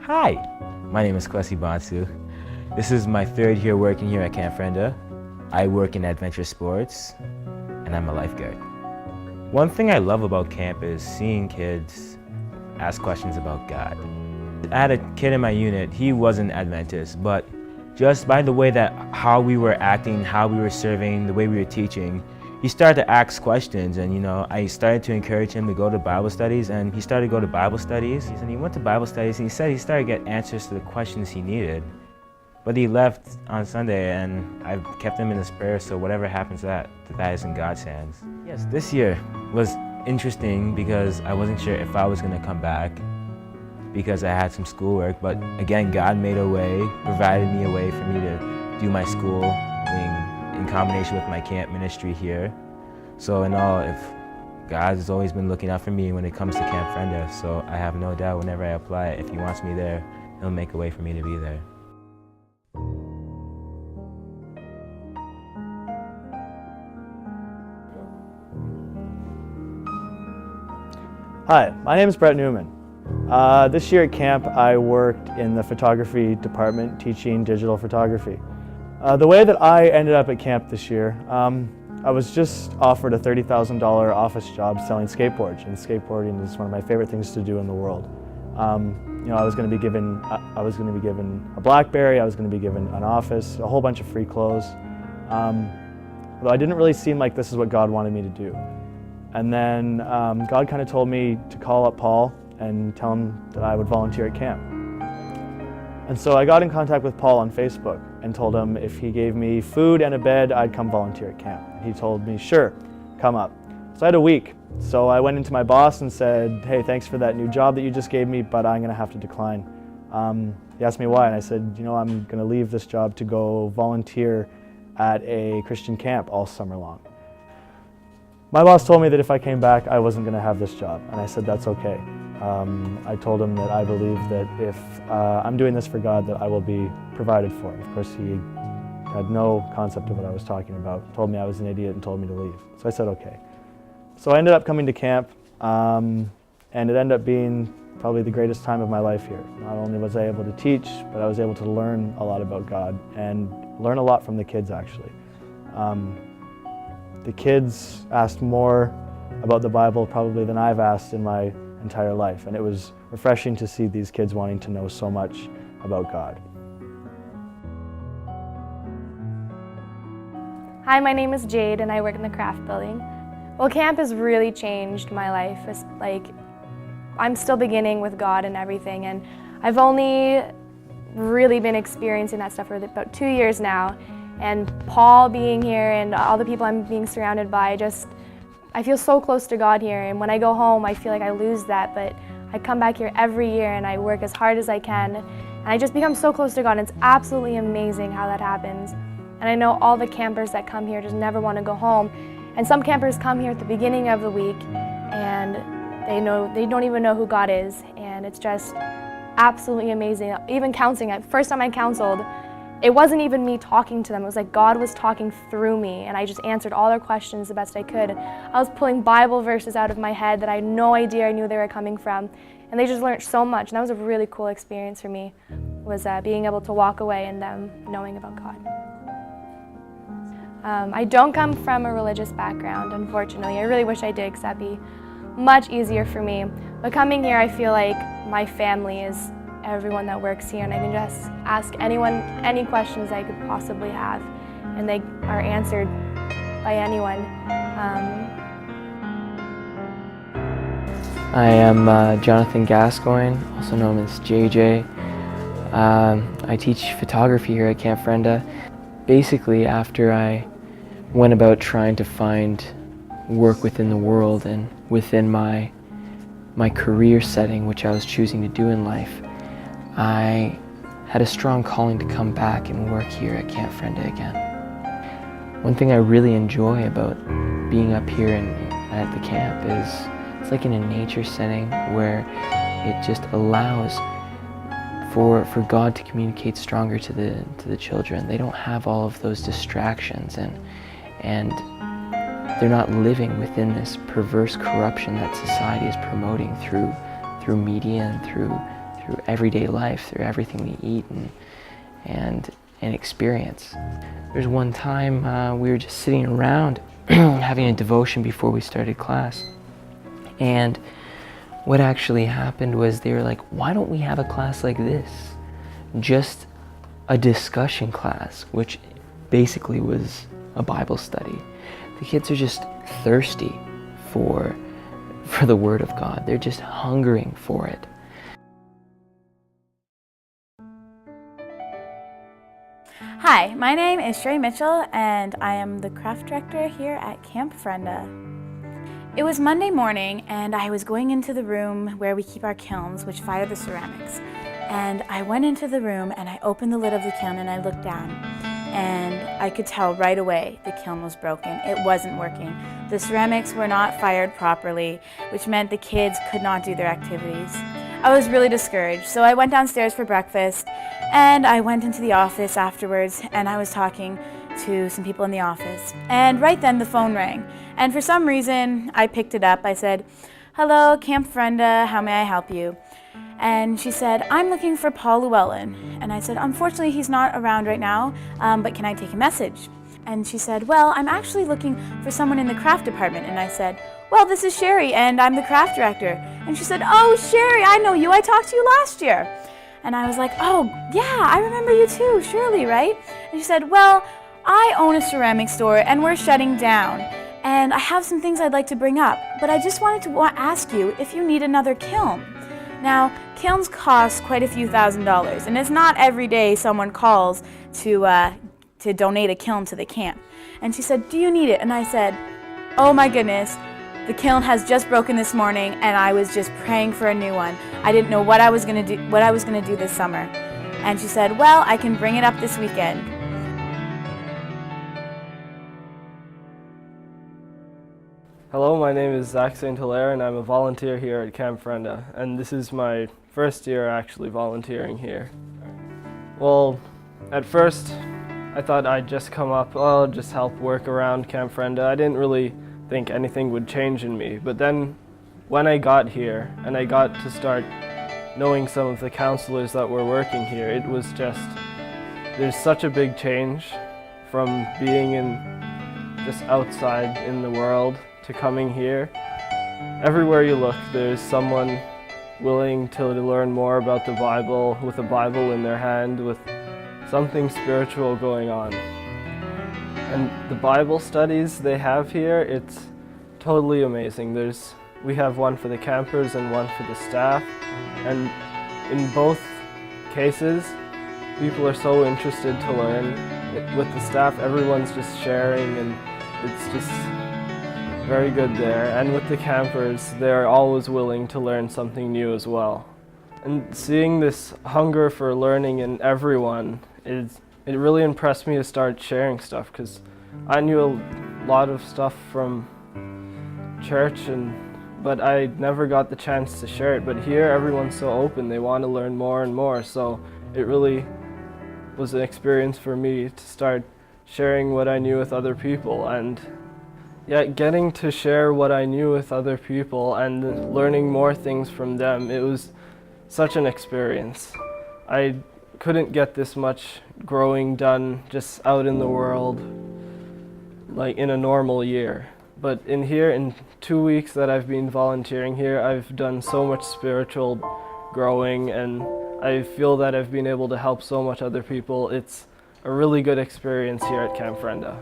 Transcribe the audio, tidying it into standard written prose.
Hi, my name is Kwesi Bonsu. This is my third year working here at Camp Frenda. I work in adventure sports, and I'm a lifeguard. One thing I love about camp is seeing kids ask questions about God. I had a kid in my unit, he wasn't Adventist, but just by the way that how we were acting, how we were serving, the way we were teaching, he started to ask questions, and I started to encourage him to go to Bible studies, and he started to go to Bible studies. And he went to Bible studies, and he said he started to get answers to the questions he needed. But he left on Sunday, and I've kept him in his prayers, so whatever happens that is in God's hands. Yes, this year was interesting because I wasn't sure if I was going to come back because I had some schoolwork, but again, God made a way, provided me a way for me to do my schooling in combination with my camp ministry here. So in all, if God has always been looking out for me when it comes to Camp Frenda, so I have no doubt whenever I apply, if He wants me there, He'll make a way for me to be there. Hi, my name is Brett Newman. This year at camp I worked in the photography department teaching digital photography. The way that I ended up at camp this year, I was just offered a $30,000 office job selling skateboards, and skateboarding is one of my favorite things to do in the world. I was going to be given a BlackBerry, I was going to be given an office, a whole bunch of free clothes. But I didn't really seem like this is what God wanted me to do. And then God kind of told me to call up Paul and tell him that I would volunteer at camp. And so I got in contact with Paul on Facebook and told him if he gave me food and a bed, I'd come volunteer at camp. He told me, sure, come up. So I had a week. So I went into my boss and said, hey, thanks for that new job that you just gave me, but I'm gonna have to decline. He asked me why, and I said, I'm gonna leave this job to go volunteer at a Christian camp all summer long. My boss told me that if I came back, I wasn't gonna have this job, and I said, that's okay. I told him that I believe that if I'm doing this for God, that I will be provided for. Of course, he had no concept of what I was talking about, told me I was an idiot and told me to leave. So I said, okay. So I ended up coming to camp, and it ended up being probably the greatest time of my life here. Not only was I able to teach, but I was able to learn a lot about God and learn a lot from the kids, actually. The kids asked more about the Bible probably than I've asked in my entire life, and it was refreshing to see these kids wanting to know so much about God. Hi, my name is Jade and I work in the craft building. Well, camp has really changed my life. It's like I'm still beginning with God and everything, and I've only really been experiencing that stuff for about 2 years now. And Paul being here and all the people I'm being surrounded by, I feel so close to God here, and when I go home I feel like I lose that, but I come back here every year and I work as hard as I can, and I just become so close to God, and it's absolutely amazing how that happens. And I know all the campers that come here just never want to go home, and some campers come here at the beginning of the week and they don't even know who God is, and it's just absolutely amazing. Even counseling, first time I counseled, it wasn't even me talking to them, it was like God was talking through me, and I just answered all their questions the best I could. I was pulling Bible verses out of my head that I had no idea I knew they were coming from, and they just learned so much, and that was a really cool experience for me, was being able to walk away and them knowing about God. I don't come from a religious background, unfortunately. I really wish I did, because that'd be much easier for me. But coming here, I feel like my family is everyone that works here, and I can just ask anyone any questions I could possibly have, and they are answered by anyone. I am Jonathan Gascoigne, also known as JJ. I teach photography here at Camp Frenda. Basically, after I went about trying to find work within the world and within my career setting, which I was choosing to do in life, I had a strong calling to come back and work here at Camp Frenda again. One thing I really enjoy about being up here at the camp is it's like in a nature setting where it just allows for God to communicate stronger to the children. They don't have all of those distractions, and they're not living within this perverse corruption that society is promoting through media and through through everyday life, through everything we eat and experience. There's one time we were just sitting around having a devotion before we started class, and what actually happened was they were like, why don't we have a class like this? Just a discussion class, which basically was a Bible study. The kids are just thirsty for the Word of God. They're just hungering for it. Hi, my name is Sherry Mitchell and I am the craft director here at Camp Frenda. It was Monday morning and I was going into the room where we keep our kilns, which fire the ceramics. And I went into the room and I opened the lid of the kiln and I looked down. And I could tell right away the kiln was broken. It wasn't working. The ceramics were not fired properly, which meant the kids could not do their activities. I was really discouraged, so I went downstairs for breakfast and I went into the office afterwards and I was talking to some people in the office. And right then the phone rang. And for some reason, I picked it up. I said, "Hello, Camp Frenda, how may I help you?" And she said, "I'm looking for Paul Llewellyn." And I said, "Unfortunately, he's not around right now, but can I take a message?" And she said, "Well, I'm actually looking for someone in the craft department." And I said, "Well, this is Sherry, and I'm the craft director." And she said, "Oh, Sherry, I know you. I talked to you last year." And I was like, "Oh, yeah, I remember you too, Shirley, right?" And she said, "Well, I own a ceramic store, and we're shutting down. And I have some things I'd like to bring up, but I just wanted to ask you if you need another kiln." Now, kilns cost quite a few $1,000s, and it's not every day someone calls to donate a kiln to the camp. And she said, "Do you need it?" And I said, "Oh my goodness, the kiln has just broken this morning, and I was just praying for a new one. I didn't know what I was gonna do this summer." And she said, "Well, I can bring it up this weekend." Hello, my name is Zach St. Hilaire and I'm a volunteer here at Camp Frenda, and this is my first year actually volunteering here. Well, at first I thought I'd just come up, I'll just help work around Camp Frenda. I didn't really think anything would change in me, but then when I got here and I got to start knowing some of the counselors that were working here, it was just, there's such a big change from being just outside in the world to coming here. Everywhere you look, there's someone willing to learn more about the Bible, with a Bible in their hand, with something spiritual going on. And the Bible studies they have here, it's totally amazing. We have one for the campers and one for the staff, and in both cases, people are so interested to learn. With the staff, everyone's just sharing, and it's just very good there. And with the campers, they're always willing to learn something new as well. And seeing this hunger for learning in everyone, it really impressed me to start sharing stuff, because I knew a lot of stuff from church, but I never got the chance to share it. But here, everyone's so open, they want to learn more and more, so it really was an experience for me to start sharing what I knew with other people. And yeah, getting to share what I knew with other people and learning more things from them, it was such an experience. I couldn't get this much growing done just out in the world, like in a normal year. But in here, in 2 weeks that I've been volunteering here, I've done so much spiritual growing, and I feel that I've been able to help so much other people. It's a really good experience here at Camp Frenda.